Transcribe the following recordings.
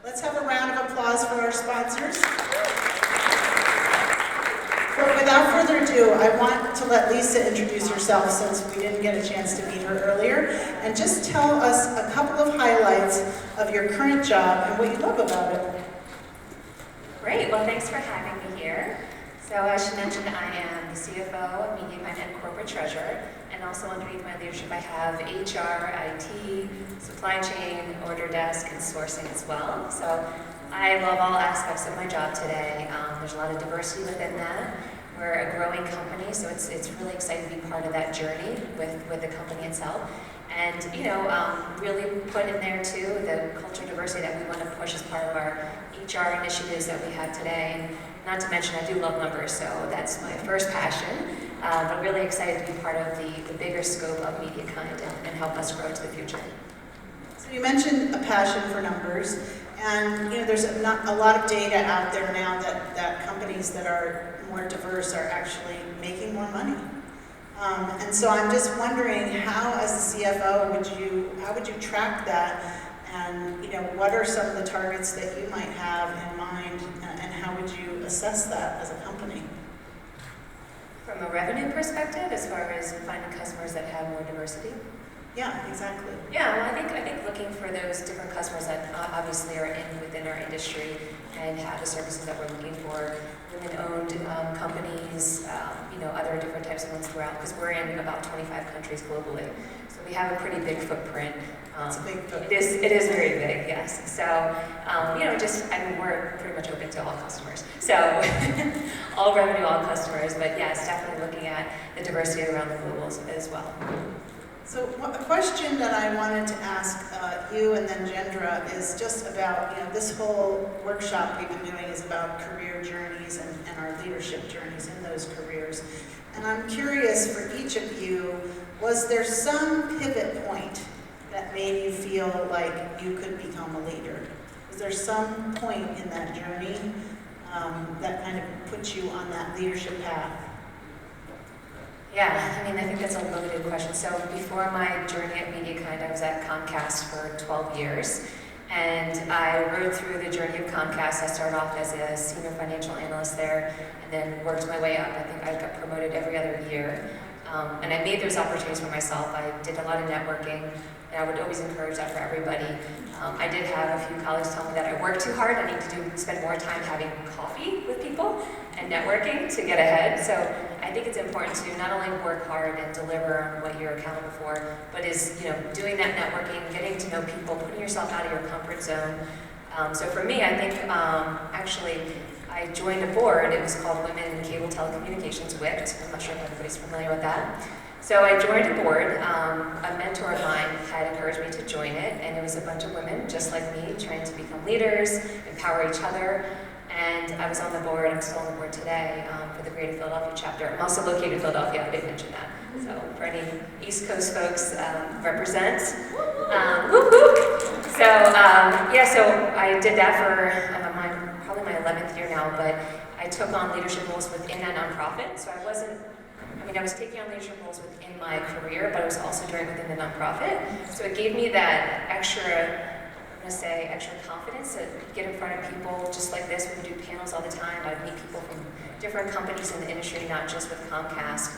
Let's have a round of applause for our sponsors. But without further ado, I want to let Lisa introduce herself since we didn't get a chance to meet her earlier, and just tell us a couple of highlights of your current job and what you love about it. Great, well thanks for having me here. So as she mentioned, I am the CFO of MediaKind and Corporate Treasurer, and also underneath my leadership I have HR, IT, supply chain, order desk, and sourcing as well. So I love all aspects of my job today. There's a lot of diversity within that. We're a growing company, so it's really exciting to be part of that journey with the company itself. And really put in there too the culture diversity that we want to push as part of our HR initiatives that we have today. And not to mention, I do love numbers, so that's my first passion. But really excited to be part of the bigger scope of MediaKind and help us grow into the future. So you mentioned a passion for numbers, and there's a lot of data out there now that companies that are more diverse are actually making more money. And so I'm just wondering, how, as the CFO, how would you track that? And what are some of the targets that you might have in mind, and how would you assess that as a company? From a revenue perspective, as far as finding customers that have more diversity? Yeah, exactly. Yeah, well, I think looking for those different customers that obviously are within our industry and have the services that we're looking for, women-owned companies, other different types of ones throughout, because we're in about 25 countries globally. So we have a pretty big footprint. It's a big footprint. It is very big, yes. So, we're pretty much open to all customers. So, all revenue, all customers, but yes, definitely looking at the diversity around the globe as well. So a question that I wanted to ask you and then Gendra is just about, this whole workshop we've been doing is about career journeys and our leadership journeys in those careers. And I'm curious, for each of you, was there some pivot point that made you feel like you could become a leader? Was there some point in that journey that kind of put you on that leadership path? Yeah, I think that's a loaded question. So before my journey at MediaKind, I was at Comcast for 12 years. And I rode through the journey of Comcast. I started off as a senior financial analyst there, and then worked my way up. I think I got promoted every other year. And I made those opportunities for myself. I did a lot of networking, and I would always encourage that for everybody. I did have a few colleagues tell me that I work too hard. I need to spend more time having coffee with people and networking to get ahead. So I think it's important to not only work hard and deliver on what you're accountable for, but is doing that networking, getting to know people, putting yourself out of your comfort zone. So for me, I think actually I joined a board. It was called Women in Cable Telecommunications, WICT. I'm not sure if everybody's familiar with that. So I joined a board. A mentor of mine had encouraged me to join it, and it was a bunch of women just like me trying to become leaders, empower each other. And I was on the board, I'm still on the board today for the Greater Philadelphia chapter. I'm also located in Philadelphia, I didn't mention that. So for any East Coast folks, represent. Whoop whoop. So so I did that for probably my 11th year now, but I took on leadership roles within that nonprofit. So I was taking on leadership roles within my career, but I was also doing it within the nonprofit. So it gave me that extra confidence to get in front of people just like this. We would do panels all the time. I'd meet people from different companies in the industry, not just with Comcast.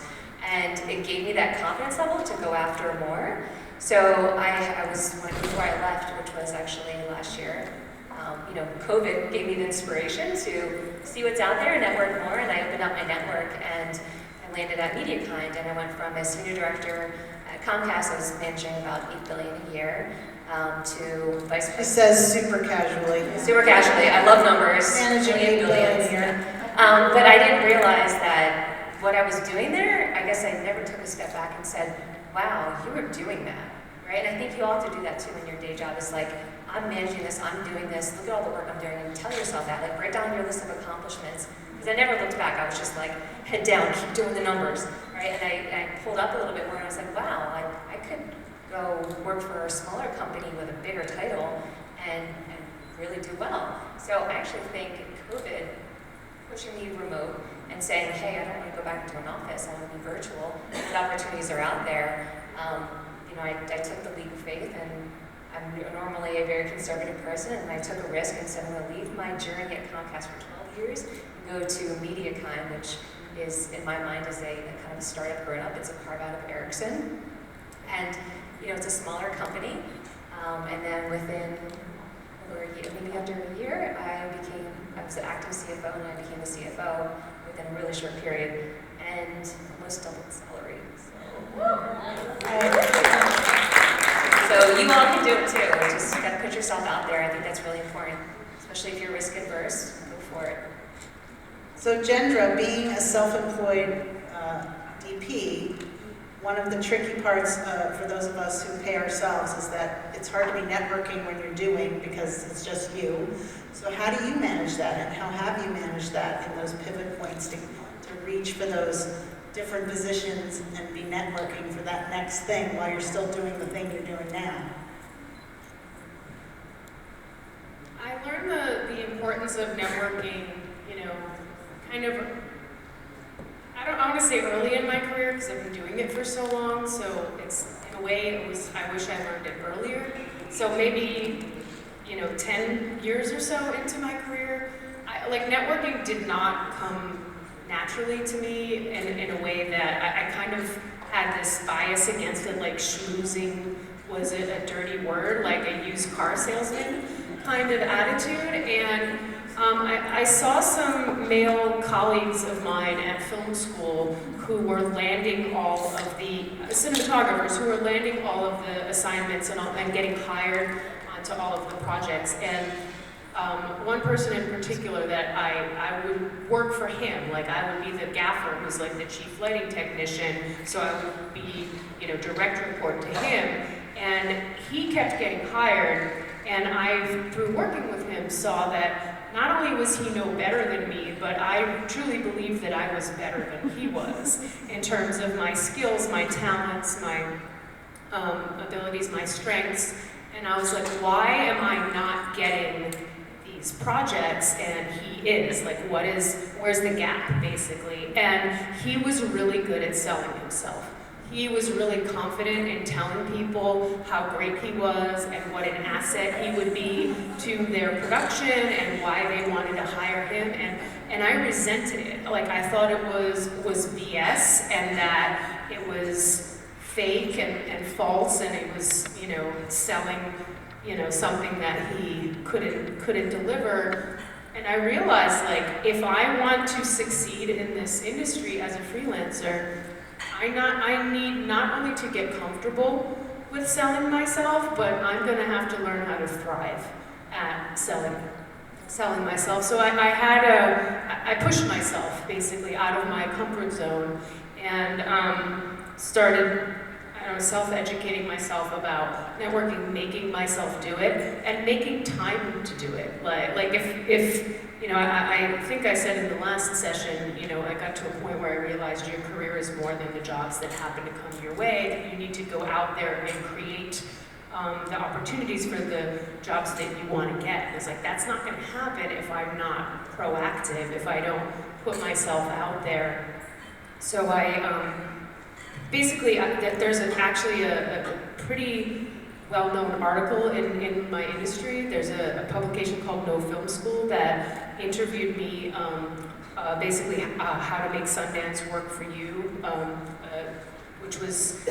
And it gave me that confidence level to go after more. So before I left, which was actually last year, COVID gave me the inspiration to see what's out there and network more. And I opened up my network and I landed at MediaKind. And I went from a senior director at Comcast. I was managing about $8 billion a year. To vice president. It says super casually. Super casually. I love numbers. Managing $8 billion here. But I didn't realize that what I was doing there, I guess I never took a step back and said, wow, you were doing that, right? And I think you all have to do that too in your day job. It's like, I'm managing this, I'm doing this, look at all the work I'm doing, and tell yourself that. Like, write down your list of accomplishments. Because I never looked back. I was just like, head down, keep doing the numbers, right? And I pulled up a little bit more and I was like, wow, I could go work for a smaller company with a bigger title and really do well. So I actually think COVID pushing me remote and saying, hey, I don't want to go back into an office, I want to be virtual, the opportunities are out there. I took the leap of faith and I'm normally a very conservative person, and I took a risk and said I'm going to leave my journey at Comcast for 12 years and go to MediaKind, which is, in my mind, is a kind of a startup grown-up. It's a carve-out of Ericsson. And, you know, it's a smaller company. And then within maybe under a year, I was an active CFO, and I became the CFO within a really short period, and almost doubled salary. So you all can do it too. Just gotta put yourself out there. I think that's really important, especially if you're risk adverse. Go for it. So Gendra, being a self-employed DP, one of the tricky parts for those of us who pay ourselves is that it's hard to be networking when you're doing because it's just you. So how do you manage that, and how have you managed that in those pivot points to reach for those different positions and be networking for that next thing while you're still doing the thing you're doing now? I learned the importance of networking, you know, kind of, I want to say early in my career because I've been doing it for so long, so it's, in a way, I wish I learned it earlier. So maybe, you know, 10 years or so into my career, like networking did not come naturally to me in a way that I kind of had this bias against it, like schmoozing was a dirty word, like a used car salesman kind of attitude. And I saw some male colleagues of mine at film school who were landing all of the cinematographers who were landing all of the assignments and getting hired onto all of the projects. And one person in particular that I would work for him, like I would be the gaffer who's like the chief lighting technician, so I would be, you know, direct report to him. And he kept getting hired, and I, through working with him, saw that not only was he no better than me, but I truly believed that I was better than he was in terms of my skills, my talents, my abilities, my strengths. And I was like, why am I not getting these projects and he is? Like, where's the gap, basically? And he was really good at selling himself. He was really confident in telling people how great he was and what an asset he would be to their production and why they wanted to hire him. And I resented it. Like, I thought it was BS and that it was fake and false, and it was, you know, selling, you know, something that he couldn't deliver. And I realized, like, if I want to succeed in this industry as a freelancer, I need not only to get comfortable with selling myself, but I'm going to have to learn how to thrive at selling myself. So I pushed myself basically out of my comfort zone and started, I don't know, self-educating myself about networking, making myself do it, and making time to do it. Like if you know, I think I said in the last session, you know, I got to a point where I realized your career is more than the jobs that happen to come your way, that you need to go out there and create the opportunities for the jobs that you want to get. It's like, that's not going to happen if I'm not proactive, if I don't put myself out there. So basically, there's actually a pretty well-known article in my industry. There's a publication called No Film School that interviewed me, basically how to make Sundance work for you, which was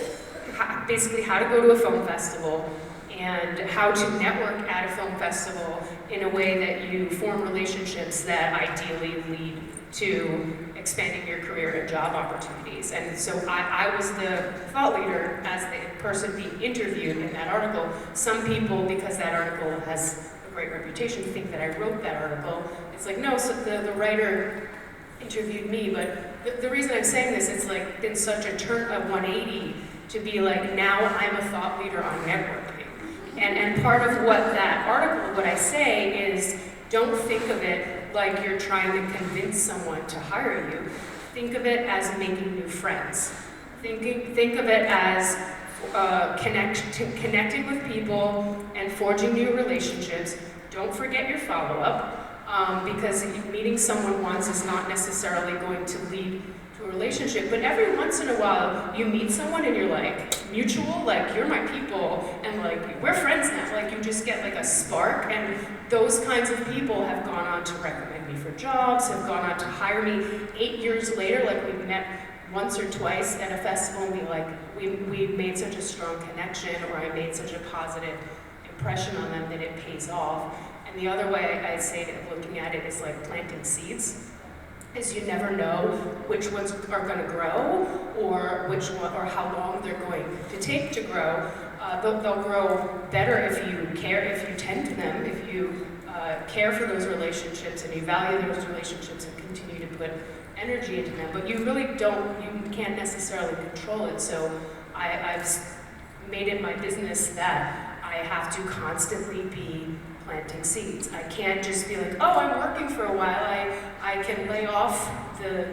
basically how to go to a film festival and how to network at a film festival in a way that you form relationships that ideally lead to expanding your career and job opportunities. And so I was the thought leader as the person being interviewed in that article. Some people, because that article has a great reputation, think that I wrote that article. It's like, no, so the writer interviewed me, but the reason I'm saying this, it's like been such a 180 to be like, now I'm a thought leader on networking. And part of what that article, what I say is, don't think of it like you're trying to convince someone to hire you. Think of it as making new friends. Think of it as connecting with people and forging new relationships. Don't forget your follow-up, because meeting someone once is not necessarily going to lead to a relationship. But every once in a while, you meet someone and you're like, mutual, like, you're my people, and like, we're friends now. Like, you just get like a spark, and those kinds of people have gone on to recommend me for jobs, have gone on to hire me 8 years later. Like, we met once or twice at a festival and be like, we made such a strong connection, or I made such a positive impression on them that it pays off. And the other way I say that, looking at it, is like planting seeds. Is you never know which ones are going to grow, or which one, or how long they're going to take to grow. They'll grow better if you care, if you tend to them, if you care for those relationships and you value those relationships and continue to put energy into them. But you really don't, you can't necessarily control it. So I've made it my business that I have to constantly be planting seeds. I can't just be like, oh, I'm working for a while, I can lay off the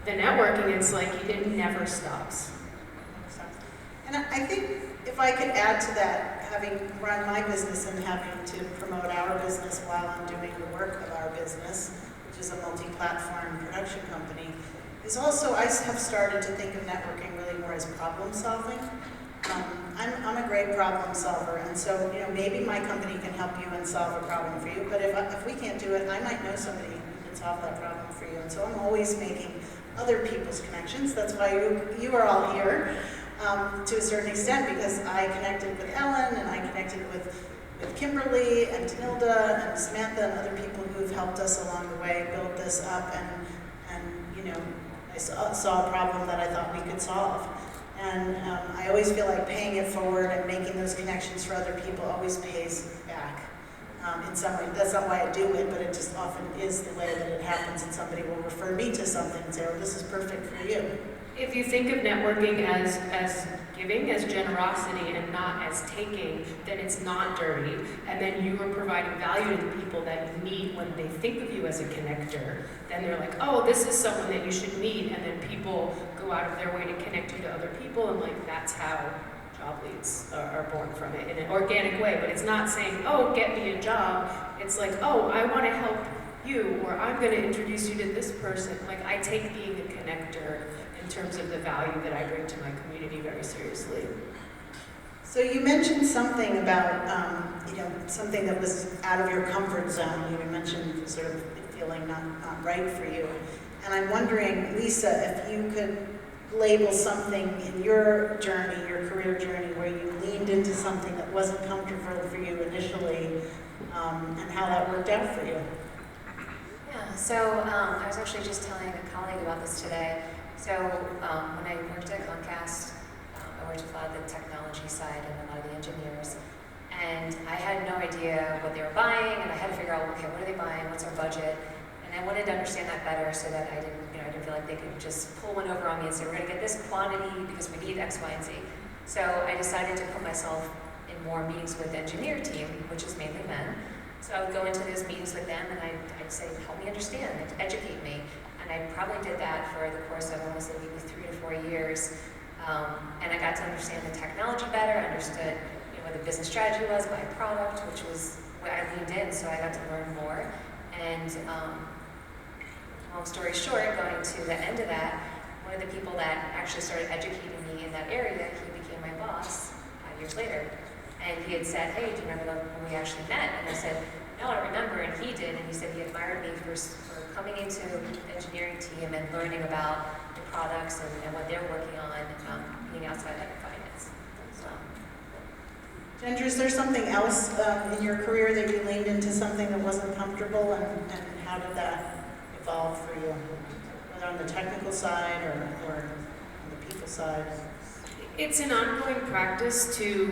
networking. It's like, it never stops. And I think if I could add to that, having run my business and having to promote our business while I'm doing the work of our business, which is a multi-platform production company, is also I have started to think of networking really more as problem solving. I'm a great problem solver, and so maybe my company can help you and solve a problem for you, but if we can't do it, I might know somebody who can solve that problem for you. And so I'm always making other people's connections. That's why you are all here, to a certain extent, because I connected with Ellyn, and I connected with Kimberly and Tanilda and Samantha and other people who've helped us along the way build this up, and I saw a problem that I thought we could solve. And I always feel like paying it forward and making those connections for other people always pays back in some way. That's not why I do it, but it just often is the way that it happens, and somebody will refer me to something and say, oh, this is perfect for you. If you think of networking as giving, as generosity, and not as taking, then it's not dirty. And then you are providing value to the people that you meet when they think of you as a connector. Then they're like, oh, this is someone that you should meet. And then people go out of their way to connect you to other people. And like, that's how job leads are born from it in an organic way. But it's not saying, oh, get me a job. It's like, oh, I want to help you, or I'm going to introduce you to this person. Like, I take being a connector in terms of the value that I bring to my community very seriously. So you mentioned something about, something that was out of your comfort zone. You mentioned sort of feeling not right for you. And I'm wondering, Lisa, if you could label something in your journey, your career journey, where you leaned into something that wasn't comfortable for you initially, and how that worked out for you. Yeah, so I was actually just telling a colleague about this today. So when I worked at Comcast, I worked with a lot of the technology side and a lot of the engineers, and I had no idea what they were buying, and I had to figure out, okay, what are they buying, what's our budget, and I wanted to understand that better so that I didn't feel like they could just pull one over on me and say, we're going to get this quantity because we need X, Y, and Z. So I decided to put myself in more meetings with the engineer team, which is mainly men. So I would go into those meetings with them, and I'd say, help me understand, educate me. And I probably did that for the course of almost maybe 3 to 4 years. And I got to understand the technology better, understood what the business strategy was by product, which was where I leaned in, so I got to learn more. And long story short, going to the end of that, one of the people that actually started educating me in that area, he became my boss 5 years later. And he had said, hey, do you remember when we actually met? And I said, no, I remember, and he did, and he said he admired me for coming into the engineering team and learning about the products and what they're working on, being outside of finance. So. Kendra, is there something else in your career that you leaned into something that wasn't comfortable, and how did that evolve for you, whether on the technical side or on the people side? It's an ongoing practice to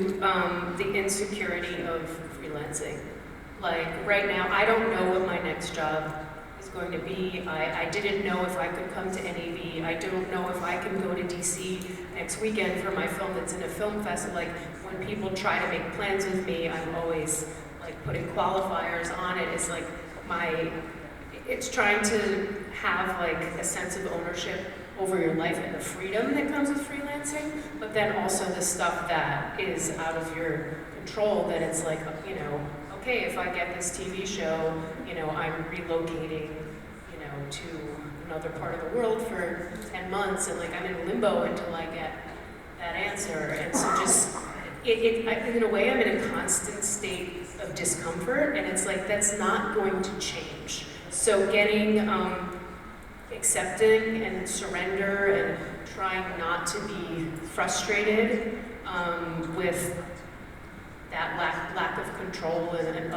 the insecurity of freelancing. Like right now, I don't know what my next job is going to be. I didn't know if I could come to NAV. I don't know if I can go to DC next weekend for my film that's in a film festival. Like when people try to make plans with me, I'm always like putting qualifiers on it. It's like it's trying to have like a sense of ownership over your life and the freedom that comes with freelancing, but then also the stuff that is out of your control, that it's like, okay, if I get this TV show, I'm relocating, to another part of the world for 10 months, and like I'm in limbo until I get that answer. And so just, in a way, I'm in a constant state of discomfort, and it's like, that's not going to change. So getting, accepting and surrender and trying not to be frustrated with that lack of control and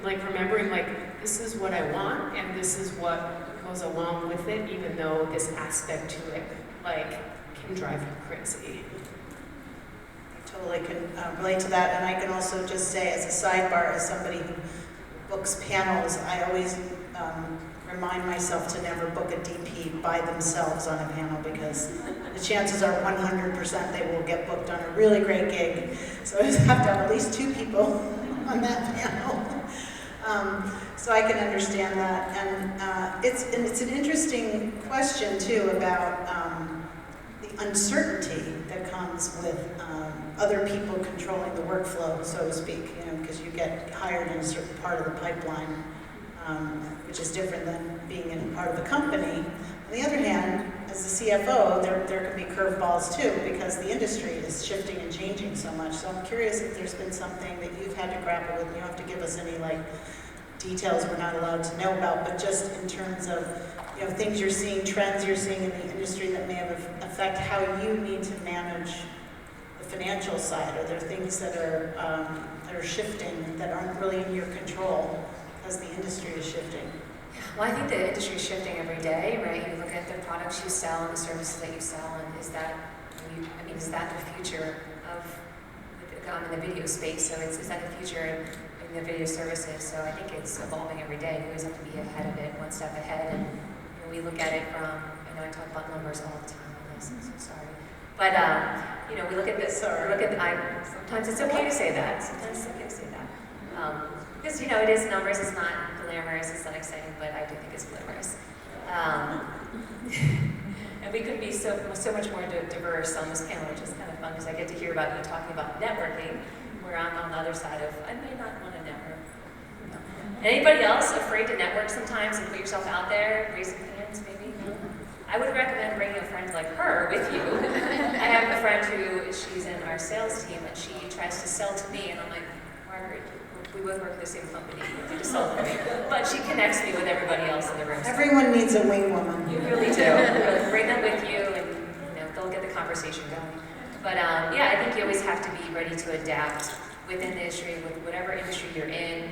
like remembering like, this is what I want and this is what goes along with it, even though this aspect to it like can drive you crazy. Totally can relate to that, and I can also just say as a sidebar, as somebody who books panels, I always remind myself to never book a DP by themselves on a panel, because the chances are 100% they will get booked on a really great gig. So I just have to have at least 2 people on that panel. So I can understand that, and it's an interesting question too about the uncertainty that comes with other people controlling the workflow, so to speak, because you get hired in a certain part of the pipeline, which is different than being in a part of the company. On the other hand, as the CFO, there can be curveballs too, because the industry is shifting and changing so much. So I'm curious if there's been something that you've had to grapple with. You don't have to give us any like details we're not allowed to know about, but just in terms of things you're seeing, trends you're seeing in the industry that may have affect how you need to manage the financial side. Are there things that are shifting that aren't really in your control as the industry is shifting? Well, I think the industry is shifting every day, right? You look at the products you sell and the services that you sell, and is that the future of in the video space? So is that the future in the video services? So I think it's evolving every day. You always have to be ahead of it, one step ahead. And we look at it from, I talk about numbers all the time on this, I'm so sorry. But we look at this. Sometimes it's okay to say that. Sometimes it's okay to say that. Because it is numbers. It's not glamorous. It's not exciting, but I do think it's glamorous. And we could be so much more diverse on this panel, which is kind of fun because I get to hear about you talking about networking, where I'm on the other side of I may not want to network. Anybody else afraid to network sometimes and put yourself out there? Raise your hands, maybe. I would recommend bringing a friend like her with you. I have a friend who, she's in our sales team, and she tries to sell to me, and I'm like, Margaret, we both work for the same company, you just sell to me. But she connects me with everybody else in the room. Everyone needs a wing woman. You really do. Really bring them with you, and they'll get the conversation going. But I think you always have to be ready to adapt within the industry, with whatever industry you're in.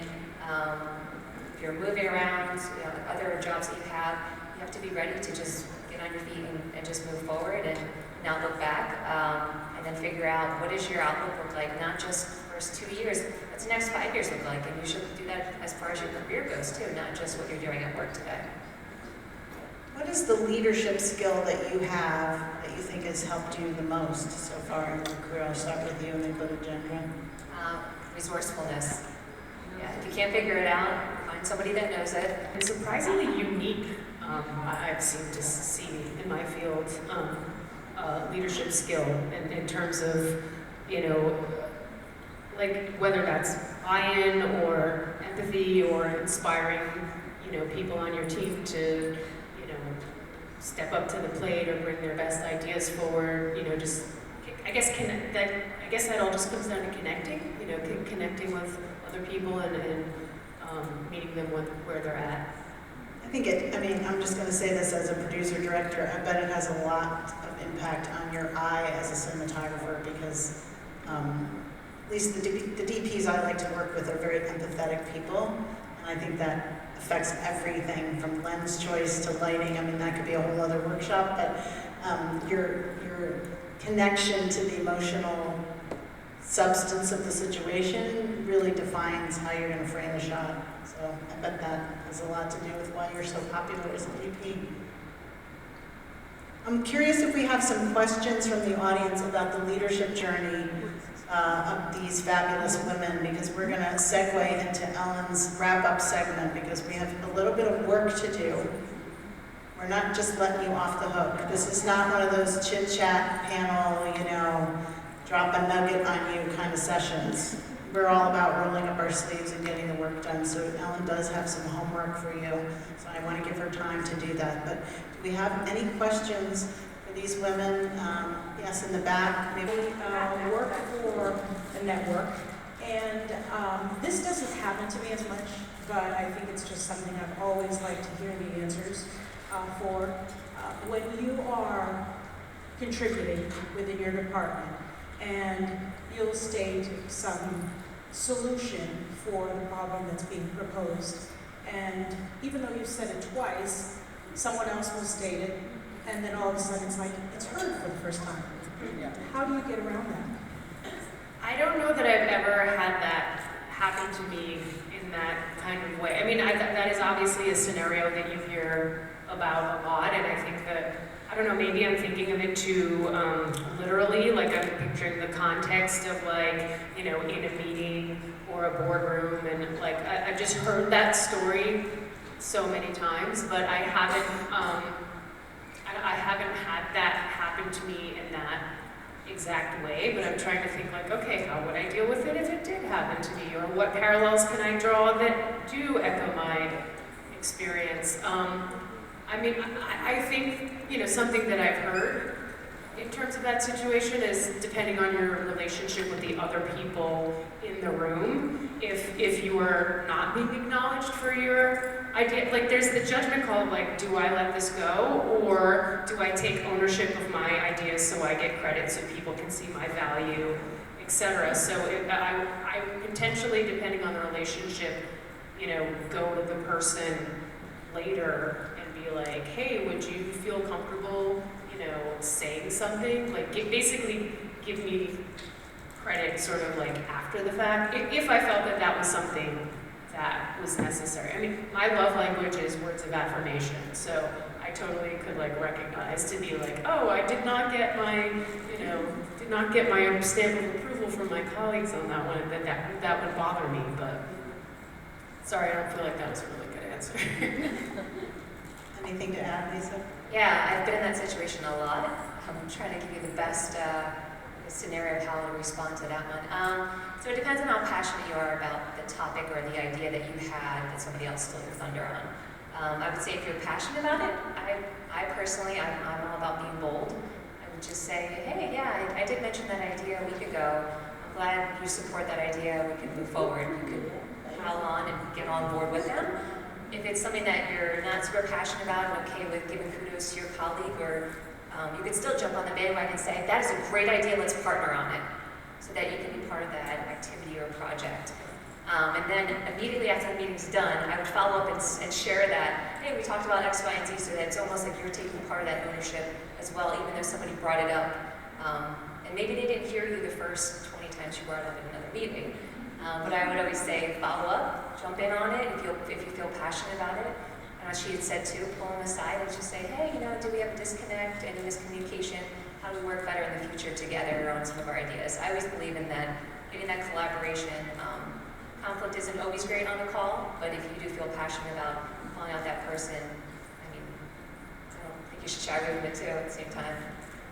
If you're moving around, other jobs that you have to be ready to just get on your feet and just move forward and not look back, and then figure out what does your outlook look like, not just the first 2 years, what's the next 5 years look like, and you should do that as far as your career goes too, not just what you're doing at work today. What is the leadership skill that you have that you think has helped you the most so far in your career? I'll start with you and then go to Gendra. Resourcefulness. Yeah, if you can't figure it out, find somebody that knows it. It's surprisingly unique, I've seemed to see in my field, leadership skill in terms of, like whether that's buy-in or empathy or inspiring, people on your team to, step up to the plate or bring their best ideas forward, just, I guess that all just comes down to connecting, connecting with other people and meeting them where they're at. I'm just going to say this as a producer-director, I bet it has a lot of impact on your eye as a cinematographer, because at least the DPs I like to work with are very empathetic people, and I think that affects everything from lens choice to lighting. That could be a whole other workshop, but your connection to the emotional substance of the situation really defines how you're going to frame the shot. So I bet that has a lot to do with why you're so popular as a DP. I'm curious if we have some questions from the audience about the leadership journey of these fabulous women, because we're going to segue into Ellyn's wrap-up segment, because we have a little bit of work to do. We're not just letting you off the hook. This is not one of those chit-chat panel, drop a nugget on you kind of sessions. we're all about rolling up our sleeves and getting the work done. So Ellyn does have some homework for you, so I want to give her time to do that. But do we have any questions for these women? Yes, in the back. Maybe. Work for the network, and this doesn't happen to me as much, but I think it's just something I've always liked to hear the answers for. When you are contributing within your department and you'll state some solution for the problem that's being proposed, and even though you've said it twice, someone else will state it, and then all of a sudden it's like it's heard for the first time. How do you get around that? I don't know that I've ever had that happen to me in that kind of way. I mean, that is obviously a scenario that you hear about a lot, and I think that, I don't know, maybe I'm thinking of it too literally, like I'm picturing the context of like, you know, in a meeting or a boardroom, and like I've just heard that story so many times, but I haven't had that happen to me in that exact way, but I'm trying to think like, okay, how would I deal with it if it did happen to me, or what parallels can I draw that do echo my experience? I mean, I think, you know, something that I've heard in terms of that situation is depending on your relationship with the other people in the room, if you are not being acknowledged for your idea, like there's the judgment call of like, do I let this go, or do I take ownership of my ideas so I get credit so people can see my value, etc. So I potentially, depending on the relationship, you know, go to the person later and be like, hey, would you feel comfortable, you know, saying something? Like, basically give me credit sort of like after the fact, if I felt that that was something that was necessary. I mean, my love language is words of affirmation, so I totally could like recognize to be like, oh, I did not get my, you know, did not get my stamp of approval from my colleagues on that one, that would bother me, but sorry, I don't feel like that was a really good answer. Anything to add, Lisa? Yeah, I've been in that situation a lot. I'm trying to give you the best scenario of how to respond to that one. So it depends on how passionate you are about the topic or the idea that you had that somebody else stole your thunder on. I would say if you're passionate about it, I personally, I'm all about being bold. I would just say, hey, yeah, I did mention that idea a week ago. I'm glad you support that idea. We can move forward. You can pile on and get on board with them. If it's something that you're not super passionate about and okay with giving kudos to your colleague, or you could still jump on the bandwagon and say, that is a great idea, let's partner on it, so that you can be part of that activity or project. And then immediately after the meeting's done, I would follow up and share that, hey, we talked about X, Y, and Z, so that it's almost like you're taking part of that ownership as well, even though somebody brought it up. And maybe they didn't hear you the first 20 times you brought it up in another meeting. But I would always say, follow up, jump in on it if you feel passionate about it. And as she had said too, pull them aside and just say, hey, you know, do we have a disconnect, any miscommunication? How do we work better in the future together on some of our ideas? I always believe in that, getting that collaboration. Conflict isn't always great on the call, but if you do feel passionate about calling out that person, I mean, I don't think you should shy away from it too at the same time.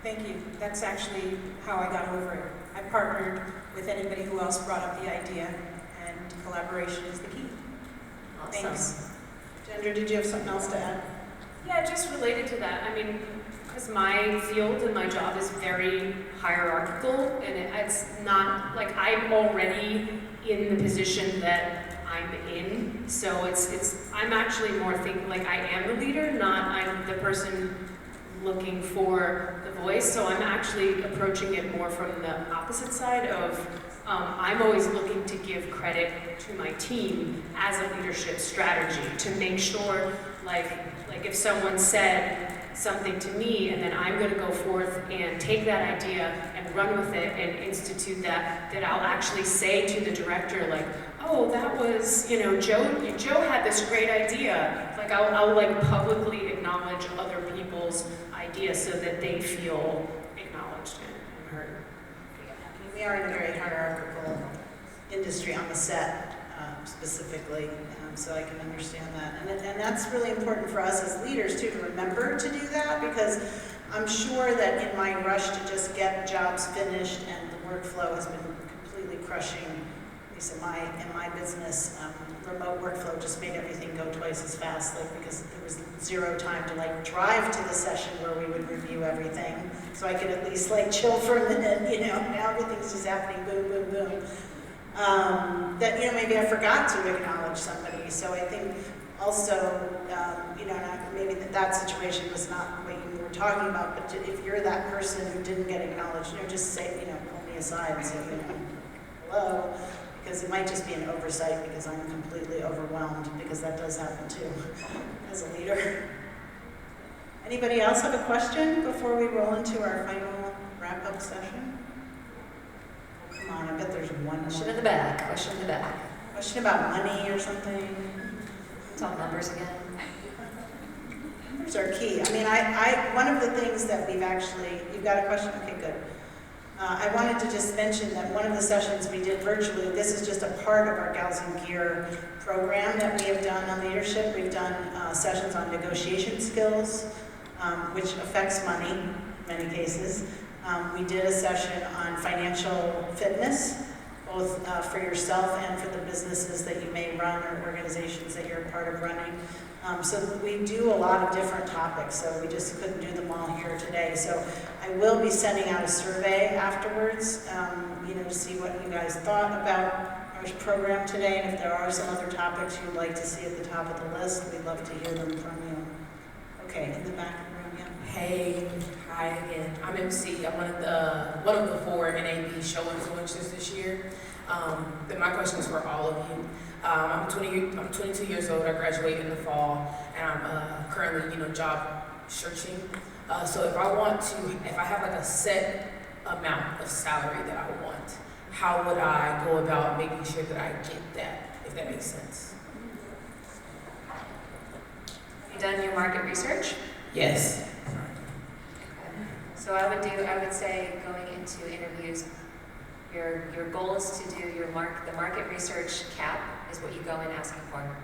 Thank you. That's actually how I got over it. I partnered with anybody who else brought up the idea, and collaboration is the key. Awesome. Thanks. Kendra, did you have something else to add? Yeah, just related to that, I mean, because my field and my job is very hierarchical, and it's not, like, I'm already in the position that I'm in, so I'm actually more thinking, like, I am the leader, not I'm the person looking for the voice, so I'm actually approaching it more from the opposite side of, I'm always looking to give credit to my team as a leadership strategy to make sure, like if someone said something to me and then I'm going to go forth and take that idea and run with it and institute that I'll actually say to the director, like, oh, that was, you know, Joe had this great idea. Like, I'll like publicly acknowledge other people's ideas so that they feel acknowledged and heard. We are in a very hierarchical industry on the set, specifically, so I can understand that. And that's really important for us as leaders, too, to remember to do that, because I'm sure that in my rush to just get jobs finished and the workflow has been completely crushing least in my business, remote workflow just made everything go twice as fast, like because there was zero time to like drive to the session where we would review everything, so I could at least like chill for a minute, you know. Now everything's just happening, boom, boom, boom. That, you know, maybe I forgot to acknowledge somebody, so I think also, you know, maybe that situation was not what you were talking about, but if you're that person who didn't get acknowledged, you know, just say, you know, pull me aside and say, you know, hello, because it might just be an oversight because I'm completely overwhelmed, because that does happen too, as a leader. Anybody else have a question before we roll into our final wrap-up session? Come on, I bet there's one more. Question in the back, question in the back. Question about money or something? Talk numbers again. Numbers are key. I mean, one of the things that we've actually, you've got a question? Okay, good. I wanted to just mention that one of the sessions we did virtually, this is just a part of our Gals in Gear program that we have done on leadership. We've done sessions on negotiation skills, which affects money in many cases. We did a session on financial fitness, both for yourself and for the businesses that you may run or organizations that you're a part of running. So we do a lot of different topics, so we just couldn't do them all here today. So I will be sending out a survey afterwards, you know, to see what you guys thought about our program today, and if there are some other topics you'd like to see at the top of the list, we'd love to hear them from you. Okay, in the back of the room, yeah. Hey, hi again. I'm MC. I'm one of the 4 NAB show influencers this year. My question is for all of you. I'm 22 years old. I graduate in the fall, and I'm currently, you know, job searching. So if I have like a set amount of salary that I want, how would I go about making sure that I get that, if that makes sense? Have you done your market research? Yes. So I would say going into interviews, your goal is to do the market research cap is what you go in asking for.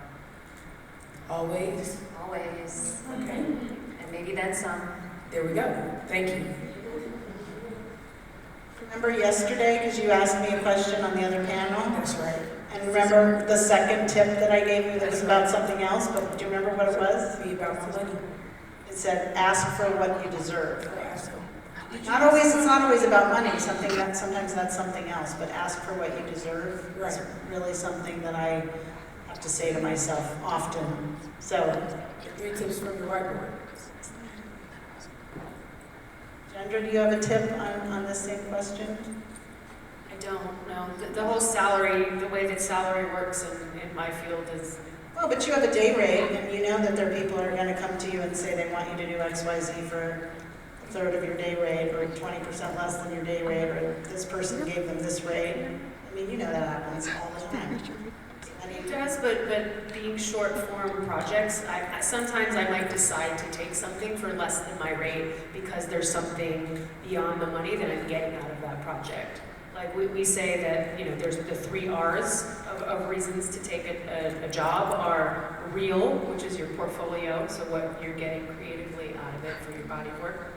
Always? Always. Okay. And maybe then some. There we go. Thank you. Remember yesterday, because you asked me a question on the other panel? That's right. And remember the second tip that I gave you that was about something else, but do you remember what it was? Be about my money. It said, ask for what you deserve. Ask them. It's not always about money, sometimes that's something else, but ask for what you deserve. Right. It's really something that I have to say to myself often. So, 3 tips from the whiteboard. Kendra, do you have a tip on this same question? I don't know. The whole salary, the way that salary works in my field is, Well, but you have a day rate, and you know that there are people who are going to come to you and say they want you to do X, Y, Z for a third of your day rate, or 20% less than your day rate, or this person gave them this rate. I mean, you know that happens all the time. it does, but being short form projects, sometimes I might decide to take something for less than my rate because there's something beyond the money that I'm getting out of that project. Like we say that, you know, there's the 3 R's of reasons to take a job are real, which is your portfolio, so what you're getting creatively out of it for your body work,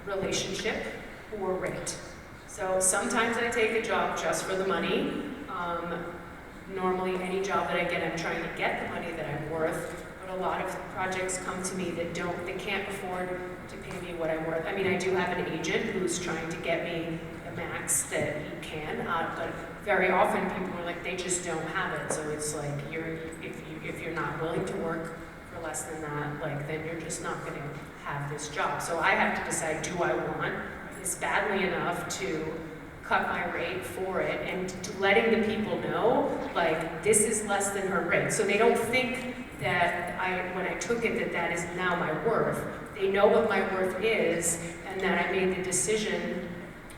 relationship, or rate. So sometimes I take a job just for the money. Normally any job that I get, I'm trying to get the money that I'm worth, but a lot of projects come to me that they can't afford to pay me what I'm worth. I mean, I do have an agent who's trying to get me the max that he can, but very often people are like, they just don't have it. So it's like, if you're not willing to work for less than that, like, then you're just not going to have this job. So I have to decide, do I want this badly enough to cut my rate for it, and to letting the people know, like, this is less than her rate. So they don't think that when I took it, that is now my worth. They know what my worth is, and that I made the decision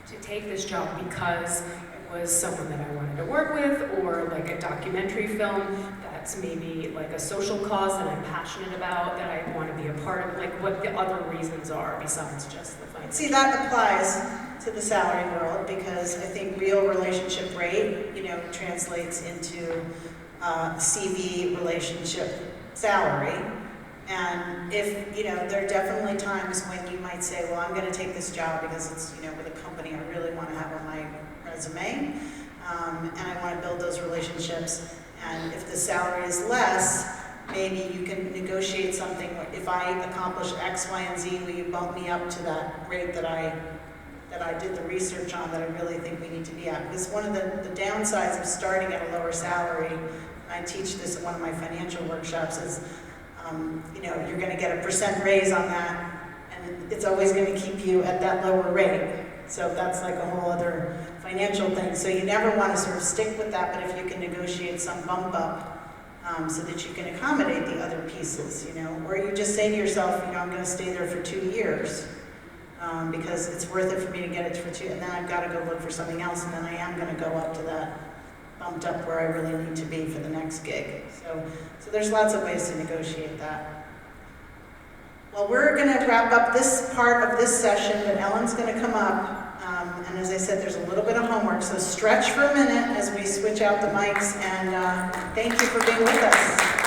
to take this job because it was someone that I wanted to work with, or like a documentary film that's maybe like a social cause that I'm passionate about, that I want to be a part of, like what the other reasons are besides just the finance. See, that applies to the salary world, because I think real relationship rate, you know, translates into CV relationship salary. And if, you know, there are definitely times when you might say, well, I'm going to take this job because it's, you know, with a company I really want to have on my resume. and I want to build those relationships. And if the salary is less, maybe you can negotiate something. If I accomplish X, Y, and Z, will you bump me up to that rate that I did the research on, that I really think we need to be at? Because one of the downsides of starting at a lower salary, and I teach this in one of my financial workshops, is you know, you're going to get a % raise on that, and it's always going to keep you at that lower rate. So that's like a whole other financial thing. So you never want to sort of stick with that, but if you can negotiate some bump up so that you can accommodate the other pieces, you know, or you just say to yourself, you know, I'm going to stay there for 2 years because it's worth it for me to get it for 2, and then I've got to go look for something else, and then I am going to go up to that bumped up where I really need to be for the next gig. So there's lots of ways to negotiate that. Well, we're going to wrap up this part of this session, but Ellen's going to come up. And as I said, there's a little bit of homework, so stretch for a minute as we switch out the mics, and thank you for being with us.